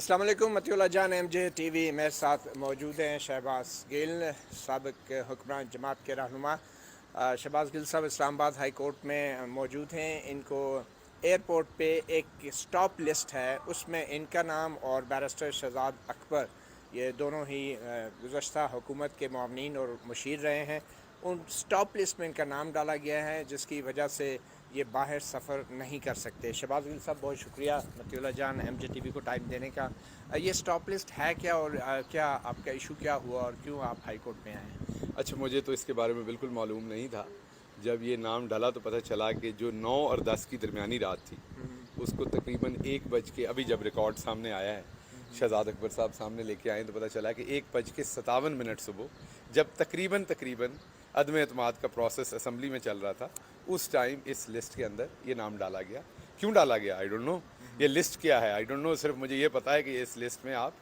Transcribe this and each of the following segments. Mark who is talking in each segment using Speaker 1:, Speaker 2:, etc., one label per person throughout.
Speaker 1: السلام علیکم مطیع اللہ جان M J T V میرے ساتھ موجود ہیں شہباز گل، سابق حکمران جماعت کے رہنما۔ شہباز گل صاحب اسلام آباد ہائی کورٹ میں موجود ہیں۔ ان کو ایئرپورٹ پہ ایک اسٹاپ لسٹ ہے، اس میں ان کا نام اور بیرسٹر شہزاد اکبر، یہ دونوں ہی گزشتہ حکومت کے معاونین اور مشیر رہے ہیں، ان اسٹاپ لسٹ میں ان کا نام ڈالا گیا ہے، جس کی وجہ سے یہ باہر سفر نہیں کر سکتے۔ شہباز گل صاحب بہت شکریہ مطیع اللہ جان ایم جے ٹی وی کو ٹائم دینے کا۔ یہ اسٹاپ لسٹ ہے کیا، اور کیا آپ کا ایشو کیا ہوا اور کیوں آپ ہائی کورٹ میں آئے؟
Speaker 2: اچھا، مجھے تو اس کے بارے میں بالکل معلوم نہیں تھا۔ جب یہ نام ڈالا تو پتہ چلا کہ جو 9 اور 10 کی درمیانی رات تھی، اس کو تقریباً 1 ابھی جب ریکارڈ سامنے آیا ہے، شہزاد اکبر صاحب سامنے لے کے آئے تو پتہ چلا کہ 1:57 صبح، جب تقریباً عدم اعتماد کا پروسیس اسمبلی میں چل رہا تھا، اس ٹائم اس لسٹ کے اندر یہ نام ڈالا گیا۔ کیوں ڈالا گیا آئی ڈونٹ نو، یہ لسٹ کیا ہے آئی ڈونٹ نو، صرف مجھے یہ پتا ہے کہ اس لسٹ میں آپ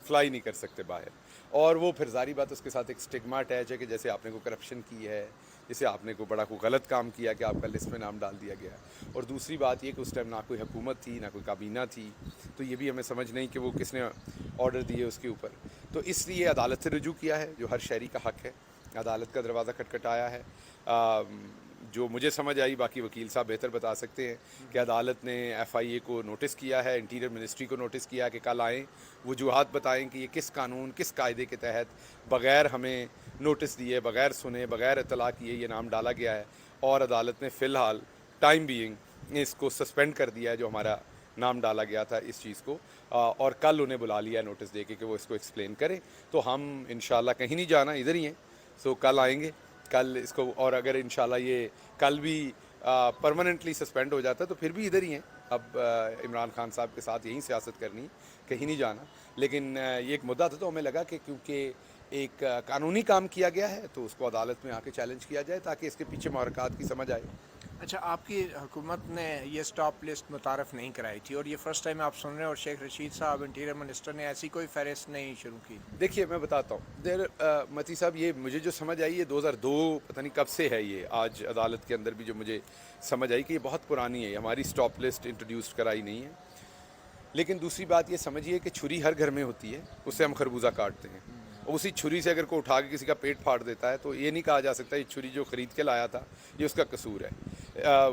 Speaker 2: فلائی نہیں کر سکتے باہر، اور وہ پھر ظاہری بات اس کے ساتھ ایک سٹگما اٹیچ ہے کہ جیسے آپ نے کوئی کرپشن کی ہے، جیسے آپ نے کوئی غلط کام کیا کہ آپ کا لسٹ میں نام ڈال دیا گیا ہے۔ اور دوسری بات یہ کہ اس ٹائم نہ کوئی حکومت تھی، نہ کوئی کابینہ تھی، تو یہ بھی ہمیں سمجھ نہیں کہ وہ کس نے آرڈر دیے اس کے اوپر، تو اس لیے عدالت سے رجوع کیا ہے، جو ہر شہری کا حق ہے۔ عدالت کا دروازہ کھٹکھٹایا ہے۔ جو مجھے سمجھ آئی، باقی وکیل صاحب بہتر بتا سکتے ہیں، کہ عدالت نے ایف آئی اے کو نوٹس کیا ہے، انٹیریئر منسٹری کو نوٹس کیا کہ کل آئیں، وجوہات بتائیں کہ یہ کس قانون کس قاعدے کے تحت بغیر ہمیں نوٹس دیے، بغیر سنے، بغیر اطلاع کیے یہ نام ڈالا گیا ہے، اور عدالت نے فی الحال ٹائم بینگ اس کو سسپینڈ کر دیا ہے، جو ہمارا نام ڈالا گیا تھا اس چیز کو، اور کل انہیں بلا لیا ہے نوٹس دے کے کہ وہ اس کو ایکسپلین کریں۔ تو ہم انشاءاللہ کہیں نہیں جانا، ادھر ہی ہیں، سو کل آئیں گے، کل اس کو، اور اگر انشاءاللہ یہ کل بھی پرماننٹلی سسپینڈ ہو جاتا ہے تو پھر بھی ادھر ہی ہیں۔ اب عمران خان صاحب کے ساتھ یہیں سیاست کرنی، کہیں نہیں جانا۔ لیکن یہ ایک مدعا تھا، تو ہمیں لگا کہ کیونکہ ایک قانونی کام کیا گیا ہے تو اس کو عدالت میں آ کے چیلنج کیا جائے، تاکہ اس کے پیچھے محرکات کی سمجھ آئے۔
Speaker 1: اچھا، آپ کی حکومت نے یہ اسٹاپ لسٹ متعارف نہیں کرائی تھی، اور یہ فرسٹ ٹائم آپ سن رہے ہیں، اور شیخ رشید صاحب انٹیریئر منسٹر نے ایسی کوئی فہرست نہیں شروع کی؟
Speaker 2: دیکھیے میں بتاتا ہوں، متی صاحب، یہ مجھے جو سمجھ آئی یہ 2002 پتہ نہیں کب سے ہے، یہ آج عدالت کے اندر بھی جو مجھے سمجھ آئی کہ یہ بہت پرانی ہے، یہ ہماری اسٹاپ لسٹ انٹروڈیوس کرائی نہیں ہے۔ لیکن دوسری بات یہ سمجھیے کہ چھری ہر گھر میں ہوتی ہے، اس سے ہم خربوزہ کاٹتے ہیں، اور اسی چھری سے اگر کوئی اٹھا کے کسی کا پیٹ پھاڑ دیتا ہے تو یہ نہیں کہا جا سکتا یہ چھری جو خرید کے لایا تھا یہ اس کا قصور ہے۔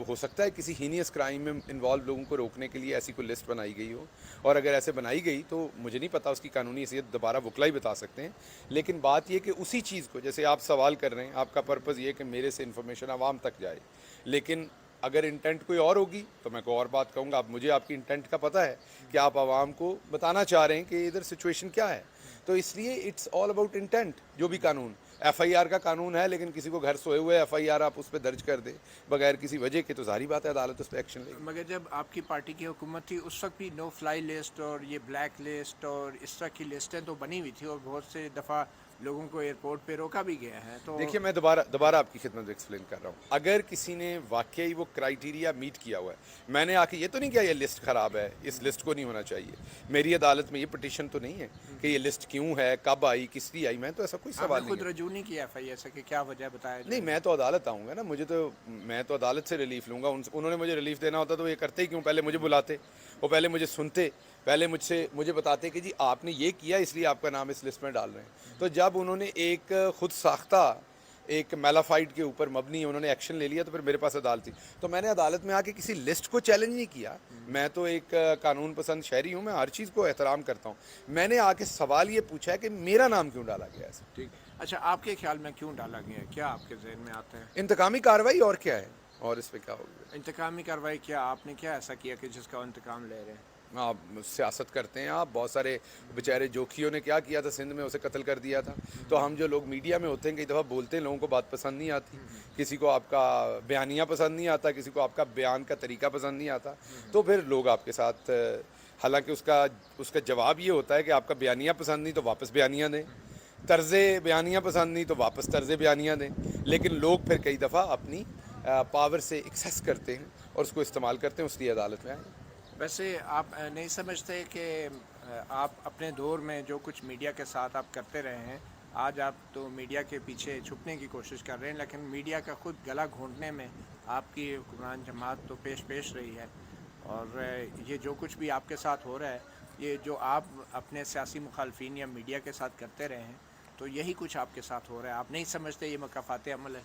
Speaker 2: ہو سکتا ہے کسی ہینیس کرائم میں انوالو لوگوں کو روکنے کے لیے ایسی کوئی لسٹ بنائی گئی ہو، اور اگر ایسے بنائی گئی تو مجھے نہیں پتا اس کی قانونی حیثیت، دوبارہ وکلا ہی بتا سکتے ہیں۔ لیکن بات یہ کہ اسی چیز کو، جیسے آپ سوال کر رہے ہیں، آپ کا پرپز یہ کہ میرے سے انفارمیشن عوام تک جائے، لیکن اگر انٹینٹ کوئی اور ہوگی تو میں کوئی اور بات کہوں گا۔ اب مجھے آپ کی انٹینٹ کا پتہ ہے کہ آپ عوام کو بتانا چاہ رہے ہیں کہ ادھر سچویشن کیا ہے، تو اس لیے اٹس آل اباؤٹ انٹینٹ۔ جو بھی قانون، ایف آئی آر کا قانون ہے، لیکن کسی کو گھر سوئے ہوئے ایف آئی آر آپ اس پہ درج کر دیں بغیر کسی وجہ کے، تو ظاہری بات ہے عدالت اس پہ ایکشن لے گی۔
Speaker 1: مگر جب آپ کی پارٹی کی حکومت تھی اس وقت بھی نو فلائی لسٹ اور یہ بلیک لسٹ اور اس طرح کی لسٹیں تو بنی ہوئی تھی، اور بہت سے دفعہ لوگوں کو ایئرپورٹ پہ روکا بھی گیا ہے۔ تو
Speaker 2: دیکھیے میں دوبارہ آپ کی خدمت میں ایکسپلین کر رہا ہوں۔ اگر کسی نے واقعی وہ کرائیٹیریا میٹ کیا ہوا ہے، میں نے آ کے یہ تو نہیں کیا یہ لسٹ خراب ہے، اس لسٹ کو نہیں ہونا چاہیے، میری عدالت میں یہ پٹیشن تو نہیں ہے کہ یہ لسٹ کیوں ہے، کب آئی، کس لیے آئی، میں تو ایسا کوئی
Speaker 1: آپ نے
Speaker 2: سوال نہیں
Speaker 1: خود
Speaker 2: ہے۔
Speaker 1: رجوع نہیں کیا ایف آئی ایس کہ کیا وجہ بتایا
Speaker 2: نہیں،
Speaker 1: جائے؟
Speaker 2: میں تو عدالت آؤں گا نا، میں تو عدالت سے ریلیف لوں گا۔ انہوں نے مجھے ریلیف دینا ہوتا تو یہ کرتے ہی کیوں، پہلے مجھے بلاتے، وہ پہلے مجھے سنتے، پہلے مجھے بتاتے کہ جی آپ نے یہ کیا اس لیے آپ کا نام اس لسٹ میں ڈال رہے ہیں۔ تو جب انہوں نے ایک خود ساختہ ایک میلافائڈ کے اوپر مبنی انہوں نے ایکشن لے لیا، تو پھر میرے پاس عدالت تھی، تو میں نے عدالت میں آ کے کسی لسٹ کو چیلنج نہیں کیا۔ میں تو ایک قانون پسند شہری ہوں، میں ہر چیز کو احترام کرتا ہوں۔ میں نے آ کے سوال یہ پوچھا ہے کہ میرا نام کیوں ڈالا گیا ہے۔
Speaker 1: ٹھیک، اچھا، آپ کے خیال میں کیوں ڈالا گیا ہے؟ کیا آپ کے ذہن میں آتا ہے؟
Speaker 2: انتقامی کارروائی، اور کیا ہے، اور اس پہ کیا ہوگا؟
Speaker 1: انتقامی کارروائی کیا آپ نے کیا ایسا کیا کہ جس کا انتقام لے رہے ہیں؟
Speaker 2: آپ سیاست کرتے ہیں، آپ بہت سارے بیچارے جوکھیوں نے کیا کیا تھا سندھ میں، اسے قتل کر دیا تھا۔ تو ہم جو لوگ میڈیا میں ہوتے ہیں کئی دفعہ بولتے ہیں، لوگوں کو بات پسند نہیں آتی، کسی کو آپ کا بیانیہ پسند نہیں آتا، کسی کو آپ کا بیان کا طریقہ پسند نہیں آتا، تو پھر لوگ آپ کے ساتھ، حالانکہ اس کا جواب یہ ہوتا ہے کہ آپ کا بیانیہ پسند نہیں تو واپس بیانیہ دیں، طرز بیانیہ پسند نہیں تو واپس طرز بیانیہ دیں، لیکن لوگ پھر کئی دفعہ اپنی پاور سے ایکسیس کرتے ہیں اور اس کو استعمال کرتے ہیں، اس لیے عدالت میں آئیں۔
Speaker 1: ویسے آپ نہیں سمجھتے کہ آپ اپنے دور میں جو کچھ میڈیا کے ساتھ آپ کرتے رہے ہیں، آج آپ تو میڈیا کے پیچھے چھپنے کی کوشش کر رہے ہیں، لیکن میڈیا کا خود گلا گھونٹنے میں آپ کی حکمران جماعت تو پیش رہی ہے، اور یہ جو کچھ بھی آپ کے ساتھ ہو رہا ہے یہ جو آپ اپنے سیاسی مخالفین یا میڈیا کے ساتھ کرتے رہے ہیں تو یہی کچھ آپ کے ساتھ ہو رہا ہے. آپ نہیں سمجھتے یہ مکافات عمل ہے؟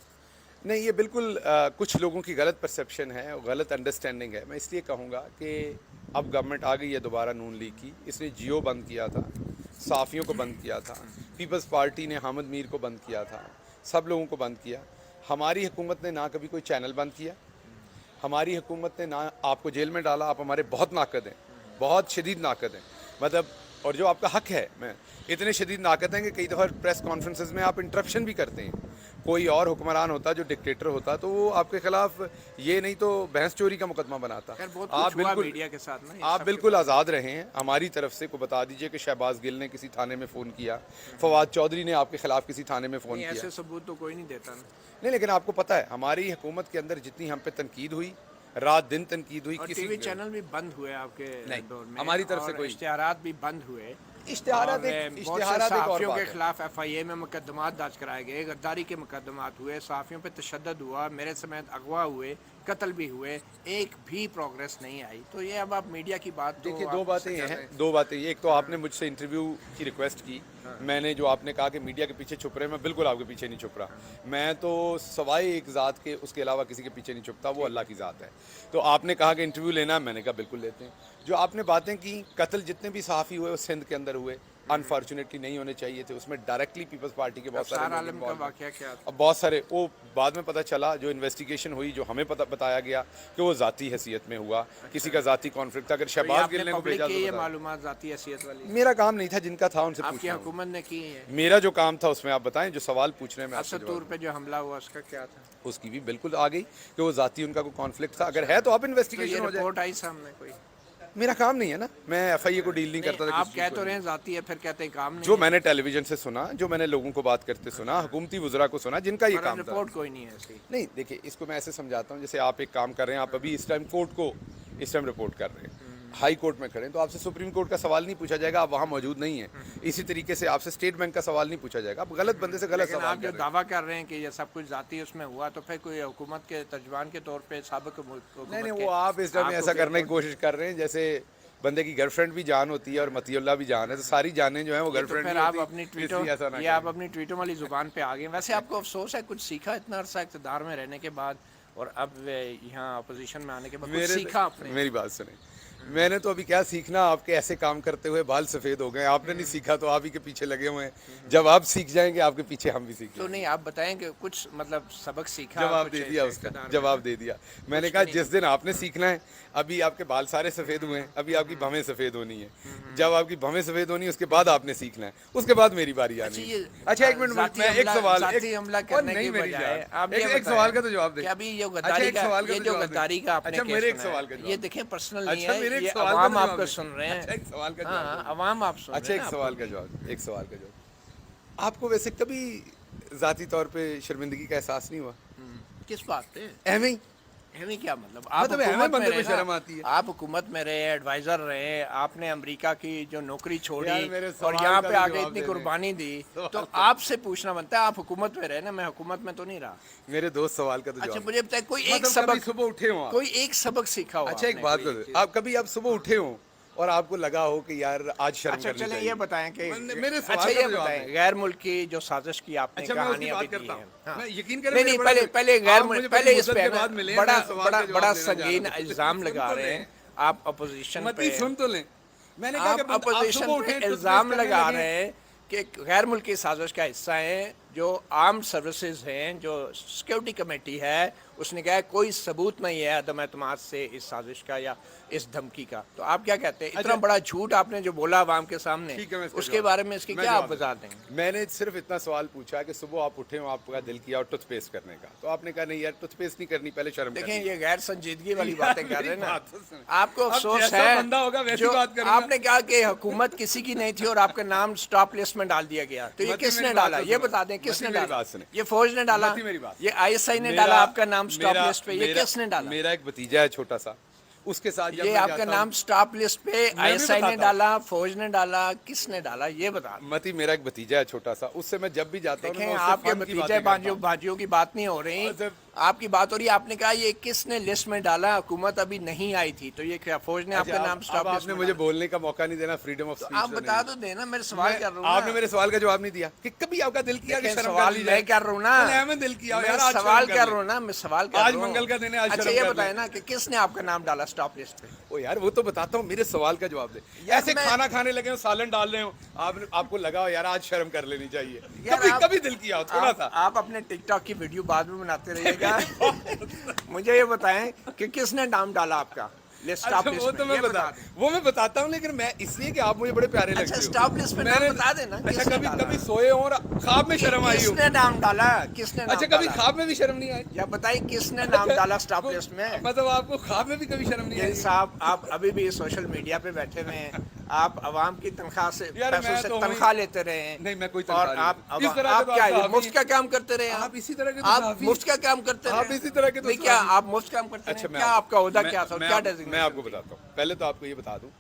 Speaker 2: نہیں، یہ بالکل کچھ لوگوں کی غلط پرسیپشن ہے، غلط انڈرسٹینڈنگ ہے. میں اس لیے کہوں گا کہ اب گورنمنٹ آ گئی ہے دوبارہ نون لیگ کی. اس نے جیو بند کیا تھا، صحافیوں کو بند کیا تھا، پیپلز پارٹی نے حامد میر کو بند کیا تھا، سب لوگوں کو بند کیا. ہماری حکومت نے نہ کبھی کوئی چینل بند کیا، ہماری حکومت نے نہ آپ کو جیل میں ڈالا. آپ ہمارے بہت ناقد ہیں، بہت شدید ناقد ہیں. مطلب اور جو آپ کا حق ہے، میں اتنے شدید ناقد ہیں کہ کئی دفعہ پریس کانفرنسز میں آپ انٹرپشن بھی کرتے ہیں. کوئی اور حکمران ہوتا جو ڈکٹیٹر ہوتا تو وہ آپ کے خلاف یہ نہیں تو بھینس چوری کا مقدمہ بناتا. آپ بالکل
Speaker 1: میڈیا کے ساتھ نا
Speaker 2: آپ بالکل آزاد رہے ہیں. ہماری طرف سے کو بتا دیجئے کہ شہباز گل نے کسی تھانے میں فون کیا، فواد چودھری نے آپ کے خلاف کسی تھانے میں فون کیا.
Speaker 1: ایسے ثبوت تو کوئی نہیں دیتا نا.
Speaker 2: نہیں، لیکن آپ کو پتہ ہے ہماری حکومت کے اندر جتنی ہم پہ تنقید ہوئی، رات دن تنقید ہوئی،
Speaker 1: اور
Speaker 2: کسی
Speaker 1: ٹی وی چینل بھی بند ہوئے آپ کے دور میں،
Speaker 2: ہماری طرف سے
Speaker 1: اور
Speaker 2: کوئی
Speaker 1: اشتہارات بھی بند ہوئے.
Speaker 2: اشتہارات
Speaker 1: بہت سے
Speaker 2: ایک اور
Speaker 1: صحافیوں
Speaker 2: بات
Speaker 1: کے
Speaker 2: ہے.
Speaker 1: خلاف ایف آئی اے میں مقدمات درج کرائے گئے، غداری کے مقدمات ہوئے، صحافیوں پہ تشدد ہوا، میرے سمیت اغوا ہوئے، قتل بھی ہوئے، ایک بھی پروگریس نہیں آئی. تو یہ اب آپ میڈیا کی بات تو
Speaker 2: دیکھیے
Speaker 1: آپ
Speaker 2: دو
Speaker 1: اس
Speaker 2: باتیں
Speaker 1: سے
Speaker 2: یہ
Speaker 1: کر
Speaker 2: ہیں،
Speaker 1: رہے ہیں.
Speaker 2: دو باتیں یہ. ایک تو آپ نے مجھ سے انٹرویو کی ریکویسٹ کی. میں نے جو آپ نے کہا کہ میڈیا کے پیچھے چھپ رہے ہیں، میں بالکل آپ کے پیچھے نہیں چھپ رہا. میں تو سوائے ایک ذات کے اس کے علاوہ کسی کے پیچھے نہیں چھپتا، وہ اللہ کی ذات ہے. تو آپ نے کہا کہ انٹرویو لینا ہے، میں نے کہا بالکل لیتے ہیں. جو آپ نے باتیں کی، قتل جتنے بھی صحافی ہوئے وہ سندھ کے اندر ہوئے، انفارچونیٹلی نہیں ہونے چاہیے تھے. اس میں ڈائریکٹلی پیپلز پارٹی کے بہت سارے
Speaker 1: افسار
Speaker 2: لوگ
Speaker 1: عالم کا
Speaker 2: انوالو ہیں.
Speaker 1: واقعہ کیا تھا؟
Speaker 2: اب بہت سارے وہ بعد میں پتہ چلا، جو انویسٹیگیشن ہوئی، جو ہمیں بتایا گیا کہ وہ ذاتی حیثیت میں ہوا، کسی کا ذاتی کانفلکٹ تھا. اگر شہباز گل نے کو بھیجا تو
Speaker 1: یہ
Speaker 2: بتا.
Speaker 1: معلومات ذاتی حیثیت والی
Speaker 2: میرا کام نہیں تھا، جن کا تھا ان سے
Speaker 1: آپ کی
Speaker 2: پوچھنا.
Speaker 1: حکومت نے کی ہے.
Speaker 2: میرا جو کام تھا اس میں آپ بتائیں، جو سوال پوچھ رہے ہیں میں آپ سے
Speaker 1: اسد طور پہ جو حملہ ہوا اس کا کیا تھا؟
Speaker 2: اس کی بھی بالکل آ گئی کہ وہ ذاتی ان کا کوئی کانفلکٹ تھا. اگر ہے تو اب
Speaker 1: تو
Speaker 2: انویسٹیگیشن
Speaker 1: یہ
Speaker 2: ہو جائے.
Speaker 1: رپورٹ آئی سامنے کوئی؟
Speaker 2: میرا کام نہیں ہے نا، میں ایف آئی اے کو ڈیل نہیں کرتا تھا.
Speaker 1: آپ کہہ تو رہے ہیں ذاتی ہے، پھر کہتے ہیں کام نہیں
Speaker 2: جو
Speaker 1: ہے.
Speaker 2: میں نے ٹیلی ویژن سے سنا، جو میں نے لوگوں کو بات کرتے سنا، حکومتی وزراء کو سنا، جن کا یہ کام تھا.
Speaker 1: رپورٹ کوئی نہیں ہے ایسی.
Speaker 2: نہیں دیکھیں، اس کو میں ایسے سمجھاتا ہوں جیسے آپ ایک کام کر رہے ہیں، آپ ابھی اس ٹائم کورٹ کو اس ٹائم رپورٹ کر رہے ہیں، ہائی کورٹ میں کھڑے ہیں، تو آپ سے سپریم کورٹ کا سوال نہیں پوچھا جائے گا، آپ وہاں موجود نہیں ہیں. اسی طریقے سے آپ سے اسٹیٹ بینک کا سوال نہیں پوچھا جائے گا. آپ غلط بندے سے غلط
Speaker 1: لیکن
Speaker 2: سوال
Speaker 1: آپ جو
Speaker 2: کر رہے ہیں.
Speaker 1: دعویٰ کر رہے ہیں کہ یہ سب کچھ ذاتی اس میں ہوا، تو پھر کوئی حکومت کے ترجمان کے طور پہ سابق حکومت
Speaker 2: نہیں وہ آپ اس ٹائم ایسا کرنے کی کوشش کر رہے ہیں جیسے بندے کی گرل فرینڈ بھی جان ہوتی ہے اور متی اللہ بھی جان ہے، تو ساری جانیں جو ہیں وہ گرل فرینڈ
Speaker 1: پھر
Speaker 2: بھی
Speaker 1: آپ
Speaker 2: ہوتی
Speaker 1: اپنی
Speaker 2: ہیں. اس لیے ایسا نہ
Speaker 1: یہ آپ اپنی ٹویٹوں والی زبان پہ آ گئے. ویسے آپ کو افسوس ہے کچھ سیکھا اتنا عرصہ اقتدار میں رہنے کے بعد، اور اب یہاں اپوزیشن میں آنے کے بعد کچھ سیکھا آپ نے؟
Speaker 2: میری بات سنیں، میں نے تو ابھی کیا سیکھنا. آپ کے ایسے کام کرتے ہوئے بال سفید ہو گئے. آپ نے نہیں سیکھا تو آپ ہی کے پیچھے لگے ہوئے ہیں. جب آپ سیکھ جائیں گے آپ کے پیچھے ہم بھی سیکھ
Speaker 1: تو نہیں آپ بتائیں کہ کچھ مطلب سبق سیکھا؟
Speaker 2: جواب دے دیا اس کا، جواب دے دیا. میں نے کہا جس دن آپ نے سیکھنا ہے، ابھی آپ کے بال سارے سفید ہوئے ہیں، ابھی آپ کی بھویں سفید ہونی ہے. جب آپ کی بھویں سفید ہونی ہے اس کے بعد آپ نے سیکھنا ہے، اس کے بعد میری باری آنی ہے. اچھا ایک منٹ، میں ایک سوال
Speaker 1: ذاتی حملہ کرنے کی بجائے
Speaker 2: ایک سوال کا تو جواب دیں.
Speaker 1: کہ ابھی یہ غداری کا یہ جو غداری کا آپ نے کیس بنایا، یہ دیکھیں پرسنل نہیں ہے، یہ عوام آپ کو سن رہے ہیں.
Speaker 2: ایک سوال کا جواب.
Speaker 1: عوام آپ سن رہے ہیں.
Speaker 2: اچھا ایک سوال کا جواب، ایک سوال کا جواب. آپ کو ویسے کبھی ذاتی طور پہ شرمندگی کا احساس نہیں ہوا؟
Speaker 1: کس بات پہ؟
Speaker 2: ایویں ہی.
Speaker 1: ایویں کیا مطلب؟ آپ حکومت میں رہے،
Speaker 2: شرم آتی ہے.
Speaker 1: آپ حکومت میں رہے، ایڈوائزر رہے، آپ نے امریکہ کی جو نوکری چھوڑی
Speaker 2: میرے
Speaker 1: اور
Speaker 2: سوال
Speaker 1: یہاں
Speaker 2: کا
Speaker 1: پہ
Speaker 2: تو
Speaker 1: آ کے
Speaker 2: جواب
Speaker 1: اتنی
Speaker 2: دے
Speaker 1: قربانی دی، تو آپ سے پوچھنا بنتا ہے. آپ حکومت میں رہے نا، میں حکومت میں تو نہیں رہا.
Speaker 2: میرے دوست سوال کا تو
Speaker 1: اچھا
Speaker 2: جواب.
Speaker 1: مجھے بتائیں کوئی ایک
Speaker 2: مطلب
Speaker 1: سبق،
Speaker 2: کبھی صبح اٹھے ہوں آپ.
Speaker 1: کوئی ایک سبق سیکھا ہو؟
Speaker 2: اچھا ایک بات کرو، آپ کبھی آپ صبح اٹھے ہوں اور آپ کو لگا ہو کہ یار آج شرم
Speaker 1: اچھا
Speaker 2: کرنی
Speaker 1: چلیں
Speaker 2: چاہیے.
Speaker 1: یہ بتائیں کہ
Speaker 2: میرے
Speaker 1: اچھا
Speaker 2: سوال کا
Speaker 1: یہ
Speaker 2: تو جواب
Speaker 1: بتائیں
Speaker 2: دیں.
Speaker 1: غیر ملکی جو سازش کی آپ نے
Speaker 2: اچھا میں اس کی
Speaker 1: کہانیاں بھی
Speaker 2: بات
Speaker 1: دی
Speaker 2: کرتا
Speaker 1: ہیں.
Speaker 2: ہوں. میں یقین کریں
Speaker 1: نہیں نہیں پہلے غیر ملکی، پہلے اس پہ بڑا سنگین الزام لگا رہے ہیں آپ اپوزیشن پہ.
Speaker 2: سن تو لیں، میں نے کہا
Speaker 1: آپ
Speaker 2: کہ
Speaker 1: اپوزیشن پہ الزام لگا رہے ہیں کہ غیر ملکی سازش کا حصہ ہیں جو آرم سروسز ہیں، جو سیکیورٹی کمیٹی ہے، اس نے کہا ہے کوئی ثبوت نہیں ہے عدم اعتماد سے اس سازش کا یا اس دھمکی کا. تو آپ کیا کہتے ہیں؟ اتنا بڑا جھوٹ آپ نے جو بولا عوام کے سامنے، اس کے بارے میں اس کی کیا آپ وضاحت دیں گے؟
Speaker 2: میں نے صرف اتنا سوال پوچھا کہ صبح آپ اٹھے ہوں، آپ کا دل کیا اور ٹوتھ پیسٹ کرنے کا، تو آپ نے کہا نہیں یار ٹوتھ پیسٹ نہیں کرنی، پہلے شرم کرنی.
Speaker 1: دیکھیں یہ غیر سنجیدگی والی باتیں کر رہے ہیں نا. آپ کو افسوس ہے جو آپ نے کہا کہ حکومت کسی کی نہیں تھی اور آپ کا نام سٹاپ لسٹ میں ڈال دیا گیا، تو یہ کس نے ڈالا؟ یہ بتا دیں کس نے ڈالا؟ یہ فوج نے ڈالا، یہ آئی ایس آئی نے ڈالا آپ کا نام سٹاپ لسٹ پہ، یہ کس نے ڈالا؟
Speaker 2: میرا ایک بھتیجا ہے چھوٹا سا، اس کے ساتھ
Speaker 1: یہ آپ کا نام سٹاپ لسٹ پہ آئی ایس آئی نے ڈالا، فوج نے ڈالا، کس نے ڈالا یہ بتا دیں.
Speaker 2: متی میرا ایک بھتیجا ہے چھوٹا سا، اس سے میں جب بھی جاتا ہوں
Speaker 1: دیکھیں آپ کے بھتیجے بھائیوں کی بات نہیں ہو رہی، آپ کی بات ہو رہی ہے, آپ نے کہا یہ کس نے لسٹ میں ڈالا, حکومت ابھی نہیں آئی تھی, تو یہ کیا فوج نے آپ کا نام اسٹاپ
Speaker 2: آپ
Speaker 1: لسٹ
Speaker 2: نے
Speaker 1: میں
Speaker 2: مجھے
Speaker 1: ڈالا؟
Speaker 2: بولنے کا موقع نہیں دینا, فریڈم آف
Speaker 1: تو
Speaker 2: اسپیچ
Speaker 1: آپ بتا تو دینا, میرے سوال کر رہا ہوں
Speaker 2: آپ نے میرے سوال کا جواب نہیں دیا کہ کبھی آپ کا دل کیا کہ شرم کر
Speaker 1: سوال
Speaker 2: لی
Speaker 1: میں
Speaker 2: جائے.
Speaker 1: کر رہا ہوں نا,
Speaker 2: میں دل کیا
Speaker 1: میں
Speaker 2: یار, آج
Speaker 1: سوال
Speaker 2: شرم
Speaker 1: کر رہا ہوں نا, میں سوال کر رہا ہوں.
Speaker 2: آج منگل کا دن ہے, آج
Speaker 1: اچھا
Speaker 2: شرم
Speaker 1: یہ
Speaker 2: کر
Speaker 1: بتائیں
Speaker 2: لیں.
Speaker 1: نا کہ کس نے آپ کا نام ڈالا اسٹاپ لسٹ پہ؟
Speaker 2: او یار وہ تو بتاتا ہوں, میرے سوال کا جواب دے. ایسے کھانا کھانے لگے ہو, سالن ڈال رہے ہو, آپ کو لگا ہو یار آج شرم کر لینی چاہیے, کبھی دل کیا ہو تھوڑا سا.
Speaker 1: آپ اپنے ٹک ٹاک کی ویڈیو بعد میں بناتے رہیے گا. مجھے یہ بتائیں کہ کس نے نام ڈالا آپ کا اسٹاپ لسٹ
Speaker 2: وہ تو میں بتاتا ہوں, لیکن میں اس لیے کہ آپ مجھے بڑے پیارے لگتے ہو.
Speaker 1: اسٹاپ لسٹ میں نام بتا دینا.
Speaker 2: اچھا کبھی سوئے ہو اور خواب میں شرم آئی ہو؟
Speaker 1: کس نے نام ڈالا, کس نے نام
Speaker 2: اچھا کبھی خواب میں بھی شرم نہیں آئی؟
Speaker 1: یا بتائیے کس نے نام ڈالا اسٹاپ لسٹ میں؟
Speaker 2: مطلب آپ کو خواب میں بھی کبھی شرم نہیں آئی؟
Speaker 1: صاحب آپ ابھی بھی سوشل میڈیا پہ بیٹھے ہوئے ہیں, آپ عوام کی تنخواہ سے پیسوں سے تنخواہ لیتے رہے ہیں.
Speaker 2: نہیں میں کوئی
Speaker 1: اور آپ کیا مفت کا کام کرتے رہے ہیں؟
Speaker 2: آپ اسی طرح کے
Speaker 1: آپ مفت کا کام کرتے رہے,
Speaker 2: آپ اسی طرح کے
Speaker 1: نہیں کیا آپ مفت کام کرتے ہیں؟ کیا آپ کا عہدہ کیا تھا, کیا ڈیزگنیشن؟
Speaker 2: میں آپ کو بتاتا ہوں. پہلے تو آپ کو یہ بتا دوں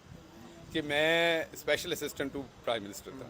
Speaker 2: کہ میں special assistant to prime minister تھا.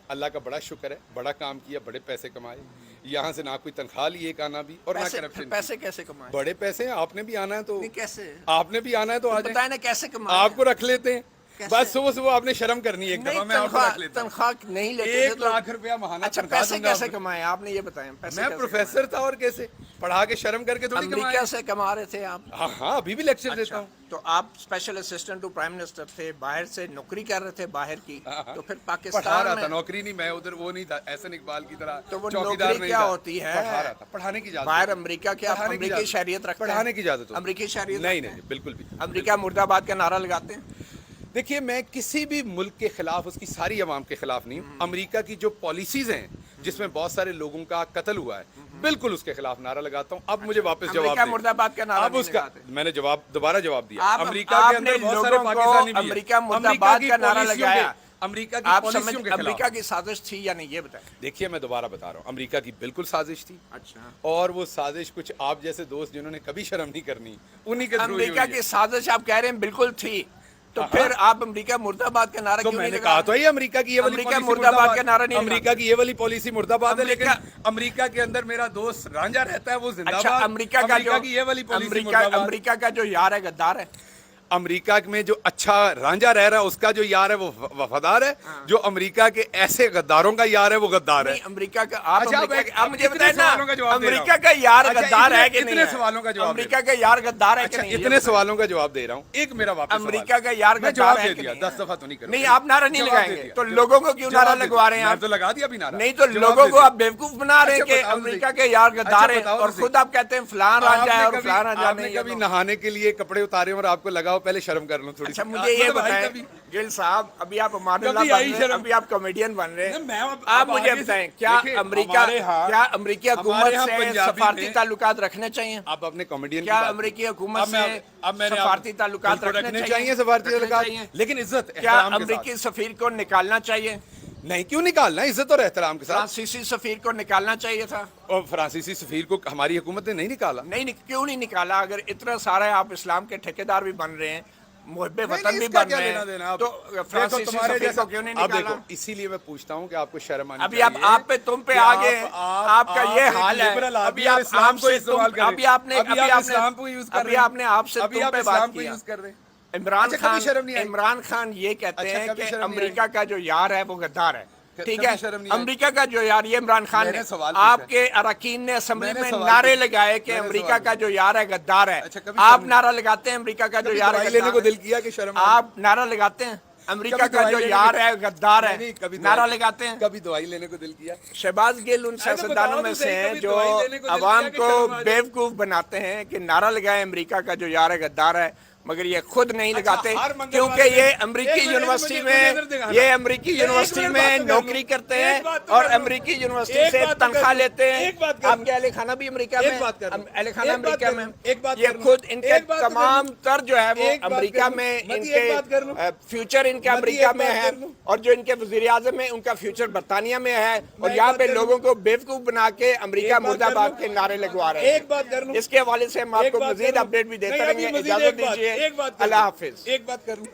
Speaker 2: اللہ کا بڑا شکر ہے, بڑا کام کیا, بڑے پیسے کمائے. یہاں سے نہ کوئی تنخواہ لی ایک آنا بھی, اور نہ کرپشن.
Speaker 1: پیسے کیسے کمائے؟
Speaker 2: بڑے پیسے ہیں, آپ نے بھی آنا ہے تو
Speaker 1: کیسے,
Speaker 2: آپ نے بھی آنا ہے تو آ جائیں.
Speaker 1: بتائیں نا کیسے کمائے.
Speaker 2: آپ کو رکھ لیتے ہیں بس, صبح آپ نے شرم کرنی ہے ایک دفعہ, میں آپ کو رکھ لیتا ہوں.
Speaker 1: تنخواہ نہیں لیتے
Speaker 2: 1 لاکھ روپیہ ماہانہ.
Speaker 1: اچھا پیسے کیسے کمائے آپ نے یہ بتائیں؟
Speaker 2: میں پروفیسر تھا, اور کیسے پڑھا کے شرم کر کے تھوڑی کمایا.
Speaker 1: امریکہ سے کما رہے تھے آپ؟
Speaker 2: ہاں ابھی بھی لیکچر دیتا ہوں.
Speaker 1: تو آپ special assistant to prime minister تھے, باہر سے نوکری کر رہے تھے باہر کی, تو پھر پاکستان
Speaker 2: پڑھا رہا تھا. نوکری نہیں, میں ادھر وہ نہیں تھا احسن اقبال کی طرح
Speaker 1: تو وہ
Speaker 2: چوکیدار نہیں
Speaker 1: کیا ہوتی ہے؟
Speaker 2: پڑھا رہا تھا. پڑھانے کی اجازت,
Speaker 1: باہر امریکہ کے آپ امریکی شہریت رکھتے ہیں؟
Speaker 2: پڑھانے کی اجازت.
Speaker 1: امریکی شہریت
Speaker 2: نہیں بالکل بھی.
Speaker 1: امریکہ مرد آباد کا نعرہ لگاتے ہیں؟
Speaker 2: دیکھیے میں کسی بھی ملک کے خلاف, اس کی ساری عوام کے خلاف نہیں ہوں. امریکہ کی جو پالیسیز ہیں جس میں بہت سارے لوگوں کا قتل ہوا ہے, بالکل اس کے خلاف نعرہ لگاتا ہوں. اب مجھے واپس جواب
Speaker 1: امریکہ مرد آباد کا نعرہ نہیں لگاتے؟
Speaker 2: میں نے دوبارہ جواب دیا. امریکہ کے اندر بہت سارے
Speaker 1: لوگوں
Speaker 2: پاکستانی
Speaker 1: کو
Speaker 2: بھی ہیں.
Speaker 1: امریکہ مرد آباد کا نعرہ لگایا,
Speaker 2: امریکہ کی
Speaker 1: آپ
Speaker 2: پالیسیوں کے خلاف.
Speaker 1: امریکہ کی سازش تھی یا نہیں یہ بتائیں؟
Speaker 2: دیکھیے میں دوبارہ بتا رہا ہوں, امریکہ کی بالکل سازش تھی.
Speaker 1: اچھا,
Speaker 2: اور وہ سازش کچھ آپ جیسے دوست جنہوں نے کبھی شرم نہیں کرنی, انہی کے تھرو.
Speaker 1: امریکہ کی سازش آپ کہہ رہے ہیں بالکل تھی, تو پھر آپ امریکہ مرد آباد کا نعرہ کیوں نہیں لگا؟
Speaker 2: کہا تو یہ امریکہ کی یہ والی
Speaker 1: امریکہ مرد آباد کا نعرہ نہیں,
Speaker 2: امریکہ کی یہ والی پالیسی مرد آباد ہے, لیکن امریکہ کے اندر میرا دوست رانجھا رہتا ہے, وہ زندہ باد.
Speaker 1: امریکہ کی یہ والی پالیسی, امریکہ کا جو یار ہے غدار ہے.
Speaker 2: امریکہ میں جو اچھا رانجھا رہ رہا ہے اس کا جو یار ہے وہ وفادار ہے, جو امریکہ کے ایسے غداروں کا یار ہے وہ غدار ہے.
Speaker 1: امریکہ کا آپ مجھے بتائیں نا, امریکہ کا یار غدار ہے کہ نہیں؟
Speaker 2: اتنے سوالوں کا جواب,
Speaker 1: امریکہ کا یار غدار ہے کہ نہیں؟
Speaker 2: اتنے سوالوں کا جواب دے رہا ہوں. ایک میرا واپس
Speaker 1: امریکہ کا یار غدار ہے کہ نہیں؟
Speaker 2: 10 دفعہ تو نہیں کروں.
Speaker 1: نہیں آپ نعرہ نہیں لگائیں گے تو لوگوں کو کیوں نعرہ لگوا رہے ہیں آپ؟
Speaker 2: تو لگا دیا ابھی نعرہ.
Speaker 1: نہیں تو لوگوں کو آپ بیوقوف بنا رہے ہیں کہ امریکہ کے یار غدار ہے, اور خود آپ کہتے ہیں فلاں رانجھا ہے اور فلاں رانجھا نہیں.
Speaker 2: کبھی نہانے کے لیے کپڑے اتارے اور آپ کو لگا ہو پہلے شرم کر لوں.
Speaker 1: اچھا مجھے یہ بتائیں گل صاحب, ابھی آپ امان اللہ بن رہے ہیں, ابھی آپ کامیڈین بن رہے ہیں, آپ مجھے بتائیں کیا امریکی حکومت سے سفارتی تعلقات رکھنے چاہیے؟
Speaker 2: آپ اپنے کامیڈین,
Speaker 1: کیا امریکی حکومت سے سفارتی تعلقات رکھنے چاہیے؟
Speaker 2: سفارتی تعلقات, لیکن عزت
Speaker 1: کیا امریکی سفیر کو نکالنا چاہیے؟
Speaker 2: نہیں, کیوں نکالنا, عزت اور احترام کے ساتھ.
Speaker 1: فرانسیسی سفیر کو نکالنا چاہیے تھا,
Speaker 2: اور فرانسیسی سفیر کو ہماری حکومت نے نہیں نکالا.
Speaker 1: نہیں کیوں نہیں نکالا؟ اگر اتنا سارا آپ اسلام کے ٹھیکیدار بھی بن رہے ہیں, محب وطن بھی بن رہے ہیں, تو فرانسیسی سفیر کو کیوں نہیں نکالا؟
Speaker 2: اسی لیے میں پوچھتا ہوں کہ آپ کو شرم آنی
Speaker 1: ابھی آپ پہ تم پہ آگے آپ کا یہ حال ہے. ابھی آپ نے آپ سے تم پہ بات کیا. عمران خان یہ کہتے ہیں کہ امریکہ کا جو یار ہے وہ غدار ہے, ٹھیک ہے؟ امریکہ کا جو یار, یہ عمران خان نے, آپ کے اراکین نے اسمبلی میں نعرے لگائے کہ امریکہ کا جو یار ہے غدار ہے. آپ نعرہ لگاتے ہیں امریکہ کا جو یار ہے غدار ہے؟ آپ نعرہ لگاتے ہیں امریکہ کا جو یار ہے غدار ہے, نعرہ لگاتے ہیں؟
Speaker 2: کبھی دوائی لینے کو دل کیا؟
Speaker 1: شہباز گل ان سیاستدانوں میں سے ہیں جو عوام کو بیوقوف بناتے ہیں کہ نعرہ لگائے امریکہ کا جو یار ہے غدار ہے, مگر یہ خود نہیں لگاتے, کیونکہ یہ امریکی یونیورسٹی میں نوکری کرتے ہیں اور امریکی یونیورسٹی سے تنخواہ لیتے ہیں. آپ کے اہل خانہ بھی امریکہ میں, یہ خود ان کے تمام تر جو ہے وہ امریکہ میں, ان کے فیوچر ان کا امریکہ میں ہے, اور جو ان کے وزیر اعظم ہیں ان کا فیوچر برطانیہ میں ہے, اور یہاں پہ لوگوں کو بیوقوف بنا کے امریکہ مرد آباد کے نعرے لگوا رہے ہیں. اس کے حوالے سے ہم آپ کو مزید اپڈیٹ بھی دیتے رہیں گے. اجازت دیجیے, اللہ حافظ.
Speaker 2: ایک بات کر لوں.